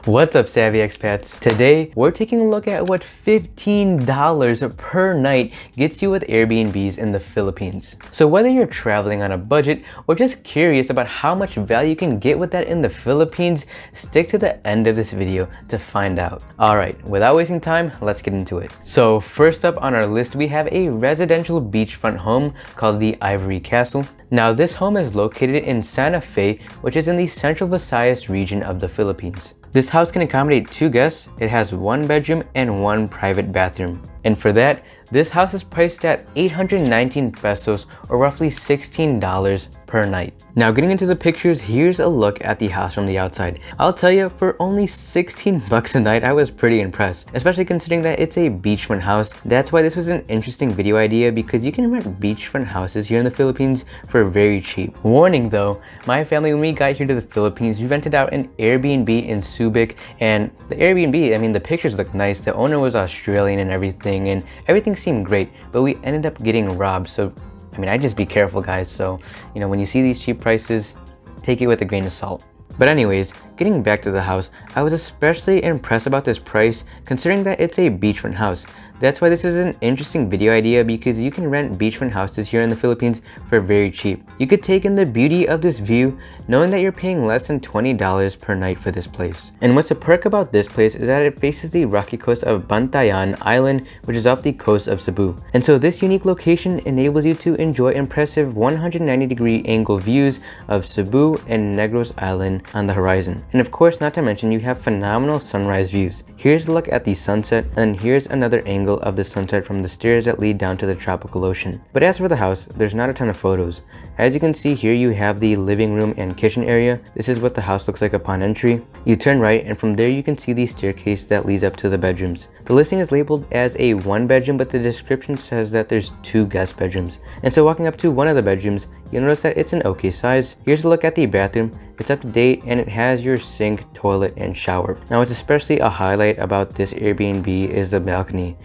What's up, Savvy Expats? Today, we're taking a look at what $15 per night gets you with Airbnbs in the Philippines. So whether you're traveling on a budget or just curious about how much value you can get with that in the Philippines, stick to the end of this video to find out. Alright, without wasting time, let's get into it. So first up on our list, we have a residential beachfront home called the Ivory Castle. Now this home is located in Santa Fe, which is in the Central Visayas region of the Philippines. This house can accommodate 2 guests. It has 1 bedroom and 1 private bathroom. And for that, this house is priced at 819 pesos or roughly $16 per night. Now getting into the pictures, here's a look at the house from the outside. I'll tell you, for only 16 bucks a night, I was pretty impressed, especially considering that it's a beachfront house. That's why this was an interesting video idea, because you can rent beachfront houses here in the Philippines for very cheap. Warning though, my family, when we got here to the Philippines, we rented out an Airbnb in Subic, and the Airbnb, I mean, the pictures looked nice. The owner was Australian and everything seemed great, but we ended up getting robbed. So I mean, I just be careful, guys. So, you know, when you see these cheap prices, take it with a grain of salt. But anyways, getting back to the house, I was especially impressed about this price considering that it's a beachfront house. That's why this is an interesting video idea, because you can rent beachfront houses here in the Philippines for very cheap. You could take in the beauty of this view knowing that you're paying less than $20 per night for this place. And what's a perk about this place is that it faces the rocky coast of Bantayan Island, which is off the coast of Cebu. And so this unique location enables you to enjoy impressive 190-degree angle views of Cebu and Negros Island on the horizon. And of course, not to mention, you have phenomenal sunrise views. Here's a look at the sunset, and here's another angle of the sunset from the stairs that lead down to the tropical ocean. But as for the house, there's not a ton of photos. As you can see here, you have the living room and kitchen area. This is what the house looks like upon entry. You turn right, and from there you can see the staircase that leads up to the bedrooms. The listing is labeled as a 1 bedroom, but the description says that there's 2 guest bedrooms. And so walking up to one of the bedrooms, you'll notice that it's an okay size. Here's a look at the bathroom. It's up to date, and it has your sink, toilet, and shower. Now what's especially a highlight about this Airbnb is the balcony.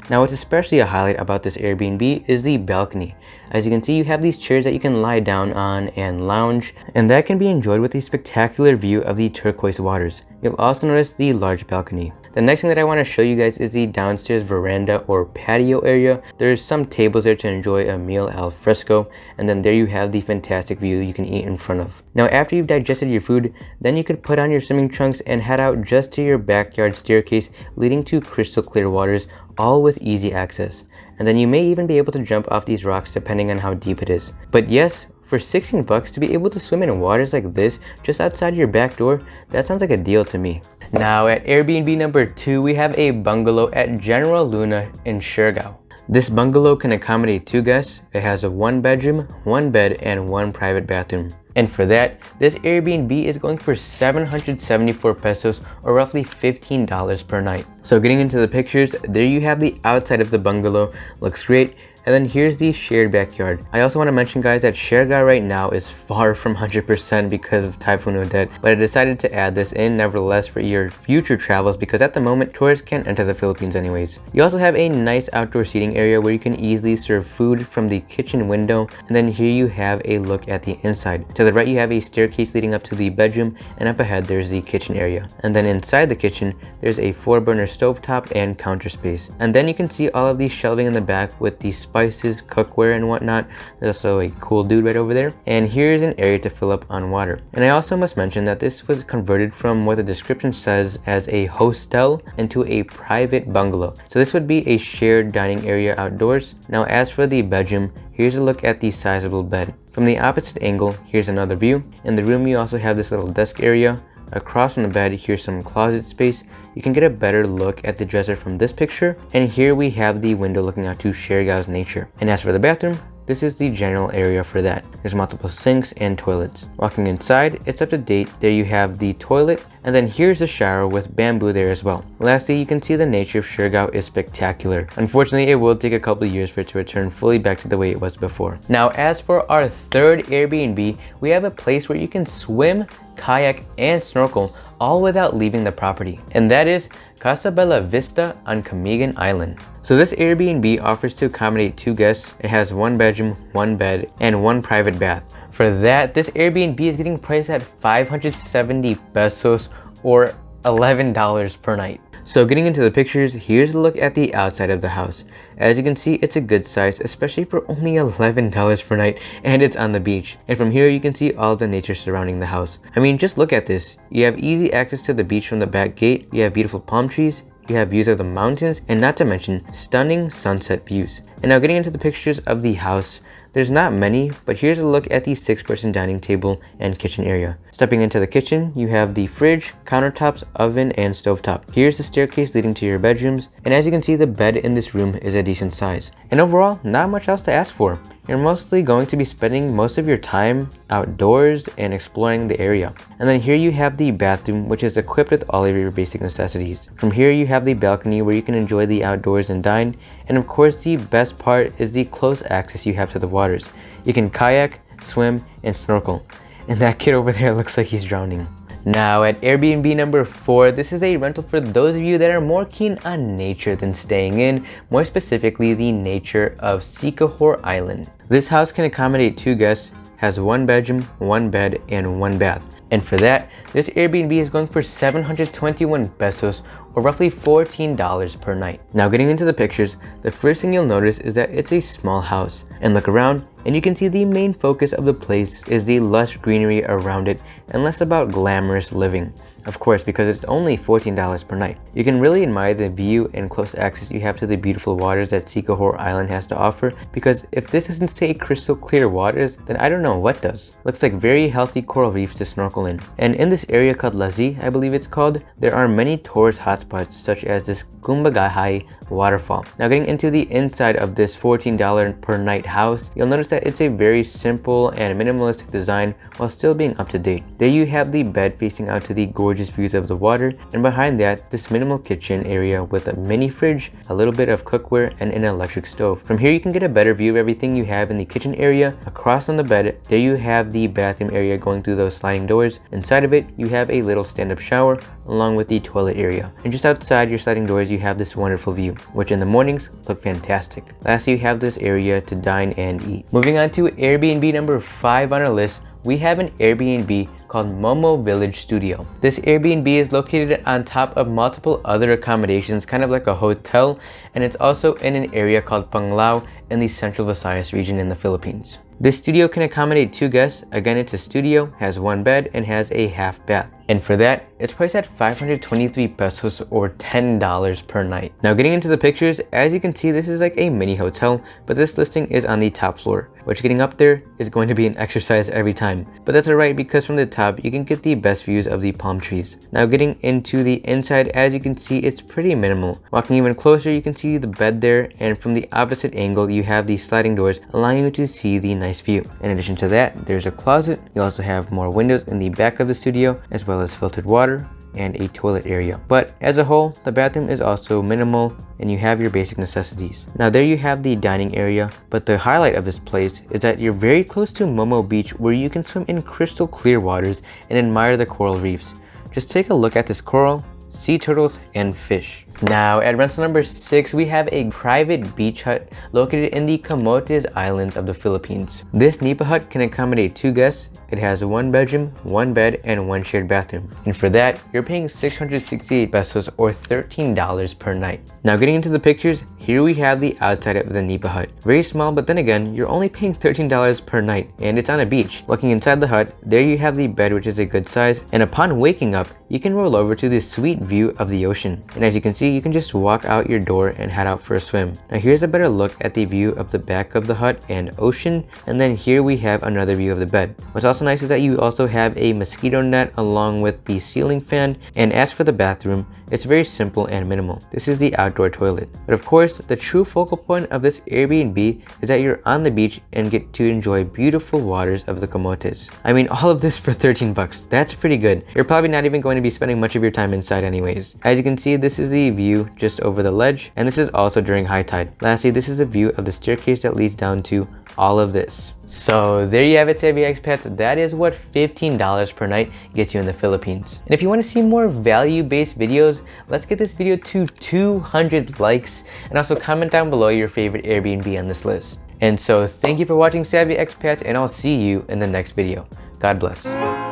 As you can see, you have these chairs that you can lie down on and lounge, and that can be enjoyed with a spectacular view of the turquoise waters. You'll also notice the large balcony. The next thing that I want to show you guys is the downstairs veranda or patio area. There's some tables there to enjoy a meal al fresco, and then there you have the fantastic view you can eat in front of. Now after you've digested your food, then you could put on your swimming trunks and head out just to your backyard staircase leading to crystal clear waters, all with easy access. And then you may even be able to jump off these rocks depending on how deep it is. But yes, for 16 bucks to be able to swim in waters like this just outside your back door, that sounds like a deal to me. Now at Airbnb number 2, we have a bungalow at General Luna in Siargao. This bungalow can accommodate 2 guests. It has a 1 bedroom, 1 bed, and 1 private bathroom. And for that, this Airbnb is going for 774 pesos or roughly $15 per night. So getting into the pictures, there you have the outside of the bungalow. Looks great. And then here's the shared backyard. I also want to mention, guys, that Siargao right now is far from 100% because of Typhoon Odette, but I decided to add this in nevertheless for your future travels, because at the moment tourists can't enter the Philippines anyways. You also have a nice outdoor seating area where you can easily serve food from the kitchen window, and then here you have a look at the inside. To the right you have a staircase leading up to the bedroom, and up ahead there's the kitchen area. And then inside the kitchen there's a 4-burner stovetop and counter space. And then you can see all of the shelving in the back with the spices, cookware, and whatnot. There's also a cool dude right over there. And here's an area to fill up on water. And I also must mention that this was converted from what the description says as a hostel into a private bungalow. So this would be a shared dining area outdoors. Now as for the bedroom, here's a look at the sizable bed. From the opposite angle, here's another view. In the room you also have this little desk area. Across from the bed, here's some closet space. You can get a better look at the dresser from this picture. And here we have the window looking out to Siargao's nature. And as for the bathroom, this is the general area for that. There's multiple sinks and toilets. Walking inside, it's up to date. There you have the toilet, and then here's the shower with bamboo there as well. Lastly, you can see the nature of Siargao is spectacular. Unfortunately, it will take a couple of years for it to return fully back to the way it was before. Now, as for our third Airbnb, we have a place where you can swim, kayak, and snorkel all without leaving the property, and that is Casa Vista on Camigan Island. So this Airbnb offers to accommodate 2 guests. It has 1 bedroom, 1 bed, and 1 private bath. For that, this Airbnb is getting priced at 570 pesos or $11 per night. So getting into the pictures, here's a look at the outside of the house. As you can see, it's a good size, especially for only $11 per night, and it's on the beach. And from here, you can see all the nature surrounding the house. I mean, just look at this. You have easy access to the beach from the back gate, you have beautiful palm trees, you have views of the mountains, and not to mention stunning sunset views. And now getting into the pictures of the house, there's not many, but here's a look at the 6-person dining table and kitchen area. Stepping into the kitchen, you have the fridge, countertops, oven, and stovetop. Here's the staircase leading to your bedrooms, and as you can see, the bed in this room is a decent size. And overall, not much else to ask for. You're mostly going to be spending most of your time outdoors and exploring the area. And then here you have the bathroom, which is equipped with all of your basic necessities. From here you have the balcony where you can enjoy the outdoors and dine. And of course, the best part is the close access you have to the waters. You can kayak, swim, and snorkel. And that kid over there looks like he's drowning. Now at Airbnb number 4, this is a rental for those of you that are more keen on nature than staying in, more specifically the nature of Sikahor Island. This house can accommodate 2 guests, has 1 bedroom, 1 bed, and 1 bath. And for that, this Airbnb is going for 721 pesos, or roughly $14 per night. Now getting into the pictures, the first thing you'll notice is that it's a small house. And look around, and you can see the main focus of the place is the lush greenery around it and less about glamorous living. Of course, because it's only $14 per night. You can really admire the view and close access you have to the beautiful waters that Sikahor Island has to offer, because if this isn't say crystal clear waters, then I don't know what does. Looks like very healthy coral reefs to snorkel in. And in this area called Lazi, I believe it's called, there are many tourist hotspots such as this Kumbagahai waterfall. Now getting into the inside of this $14 per night house, you'll notice that it's a very simple and minimalistic design while still being up to date. There you have the bed facing out to the gorgeous views of the water, and behind that, this minimal kitchen area with a mini fridge, a little bit of cookware, and an electric stove. From here you can get a better view of everything you have in the kitchen area. Across on the bed, there you have the bathroom area going through those sliding doors. Inside of it, you have a little stand-up shower along with the toilet area. And just outside your sliding doors, you have this wonderful view, which in the mornings look fantastic. Lastly, you have this area to dine and eat. Moving on to Airbnb number 5 on our list, we have an Airbnb called Momo Village Studio. This Airbnb is located on top of multiple other accommodations, kind of like a hotel, and it's also in an area called Panglao in the Central Visayas region in the Philippines. This studio can accommodate 2 guests. Again, it's a studio, has 1 bed, and has a half bath. And for that, it's priced at 523 pesos or $10 per night. Now getting into the pictures, as you can see, this is like a mini hotel, but this listing is on the top floor, which getting up there is going to be an exercise every time. But that's alright, because from the top, you can get the best views of the palm trees. Now getting into the inside, as you can see, it's pretty minimal. Walking even closer, you can see the bed there, and from the opposite angle, you have these sliding doors allowing you to see the nice view. In addition to that, there's a closet. You also have more windows in the back of the studio, as well as filtered water and a toilet area. But as a whole, the bathroom is also minimal and you have your basic necessities. Now there you have the dining area, but the highlight of this place is that you're very close to Momo Beach, where you can swim in crystal clear waters and admire the coral reefs. Just take a look at this coral, sea turtles, and fish. Now at rental number 6, we have a private beach hut located in the Camotes Islands of the Philippines. This nipa hut can accommodate 2 guests. It has 1 bedroom, 1 bed, and 1 shared bathroom. And for that, you're paying 668 pesos or $13 per night. Now getting into the pictures, here we have the outside of the nipa hut. Very small, but then again, you're only paying $13 per night, and it's on a beach. Looking inside the hut, there you have the bed, which is a good size, and upon waking up, you can roll over to this sweet view of the ocean. And as you can see, you can just walk out your door and head out for a swim. Now here's a better look at the view of the back of the hut and ocean, and then here we have another view of the bed. What's also nice is that you also have a mosquito net along with the ceiling fan. And as for the bathroom, it's very simple and minimal. This is the outdoor toilet. But of course, the true focal point of this Airbnb is that you're on the beach and get to enjoy beautiful waters of the Camotes. I mean, all of this for 13 bucks. That's pretty good. You're probably not even going to be spending much of your time inside anyways. As you can see, this is the view just over the ledge, and this is also during high tide. Lastly, this is a view of the staircase that leads down to all of this. So there you have it, savvy expats. That is what $15 per night gets you in the Philippines. And if you want to see more value-based videos, let's get this video to 200 likes, and also comment down below your favorite Airbnb on this list. And so thank you for watching, savvy expats, and I'll see you in the next video. God bless.